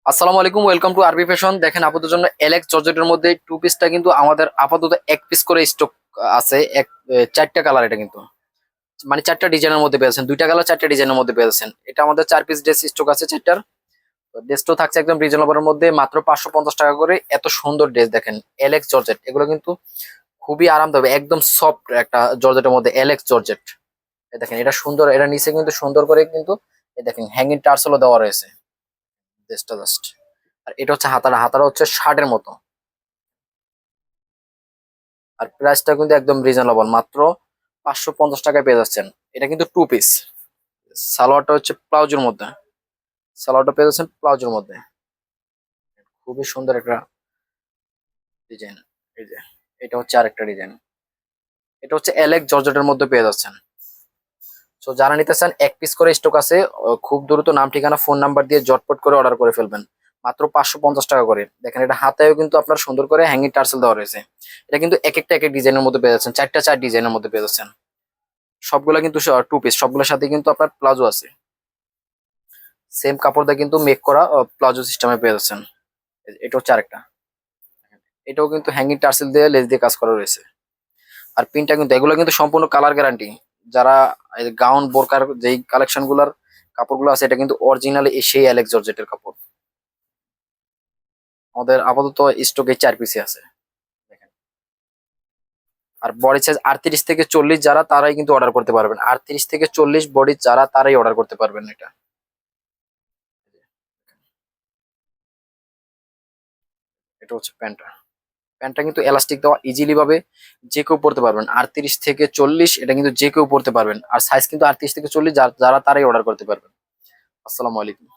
আসসালামু আলাইকুম, welcome to আরবি ফ্যাশন। দেখেন আপনাদের জন্য এলেক্স জর্জেটের মধ্যে টু পিসটা কিন্তু আমাদের আপাতত এক পিস করে স্টক আছে। চারটা কালার, এটা কিন্তু মানে চারটা ডিজাইনের মধ্যে পেয়েছেন, দুইটা কালার চারটা ডিজাইনের মধ্যে পেয়েছেন। এটা আমাদের চার পিস ড্রেস স্টক আছে চারটার। ড্রেসটাও থাকছে একদম রিজনেবলের মধ্যে, মাত্র 550 টাকা করে। এত সুন্দর ড্রেস দেখেন, এলেক্স জর্জেট, এগুলো কিন্তু খুবই আরামদায়ক, একদম সফট একটা জর্জেটের মধ্যে এলেক্স জর্জেট। দেখেন এটা সুন্দর, এটা নিচে কিন্তু সুন্দর করে কিন্তু দেখেন হ্যাঙ্গিং টার্সেলও দেওয়া রয়েছে ড্রেসটা জাস্ট। আর এটা হচ্ছে হাতাটা, হাতাটা হচ্ছে শার্টের মতো। আর প্রাইসটা কিন্তু একদম রিজনেবল, মাত্র 550 টাকায় পেয়ে যাচ্ছেন। এটা কিন্তু টু পিস। সালোয়ারটা হচ্ছে প্লাউজোর মধ্যে, সালোয়ারটা পেয়ে যাচ্ছেন প্লাউজোর মধ্যে। খুবই সুন্দর একটা ডিজাইন। এই যে এটা হচ্ছে আরেকটা ডিজাইন, এটা হচ্ছে এলেক্স জর্জেটের মধ্যে পেয়ে যাচ্ছেন। তো যারা নিতে চান এক পিস করে স্টক আছে, খুব দ্রুত নাম ঠিকানা ফোন নাম্বার দিয়ে জটপট করে অর্ডার করে ফেলবেন। মাত্র 550 টাকা করে। দেখেন এটা হাতেও কিন্তু আপনার সুন্দর করে হ্যাঙ্গিং টার্সেল দেওয়া রয়েছে। এটা কিন্তু এক একটা এক এক ডিজাইনের মধ্যে পেয়ে যাচ্ছেন, চারটা চার ডিজাইনের মধ্যে পেয়ে যাচ্ছেন। সবগুলা কিন্তু টু পিস, সবগুলোর সাথে কিন্তু আপনার প্লাজো আছে। সেম কাপড় দিয়ে কিন্তু মেক করা প্লাজো সিস্টেমে পেয়ে যাচ্ছেন। এটা হচ্ছে আরেকটা, এটাও কিন্তু হ্যাঙ্গিং টার্সেল দিয়ে লেস দিয়ে কাজ করা রয়েছে। আর পিনটা কিন্তু, এগুলো কিন্তু সম্পূর্ণ কালার গ্যারান্টি। যারা গাউন বোরকার যেই কালেকশন গুলার কাপড়গুলো আছে, এটা কিন্তু অরিজিনালি সেই অ্যালেক্স জর্জেটের কাপড়। আমাদের আপাতত স্টকে চার পিসি আছে দেখেন। আর বডি সাইজ 38 থেকে 40 যারা, তারাই কিন্তু অর্ডার করতে পারবেন। 38 থেকে 40 বডি যারা, তারাই অর্ডার করতে পারবেন এটা। এটা হচ্ছে প্যান্টটা, প্যান্টটা কিন্তু এলাস্টিক দেওয়া, ইজিলি ভাবে যে কেউ পড়তে পারবেন। 38 থেকে 40 এটা কিন্তু যে কেউ পড়তে পারবেন। আর সাইজ কিন্তু 38 থেকে 40 যারা, তারাই অর্ডার করতে পারবেন। আসসালামু আলাইকুম।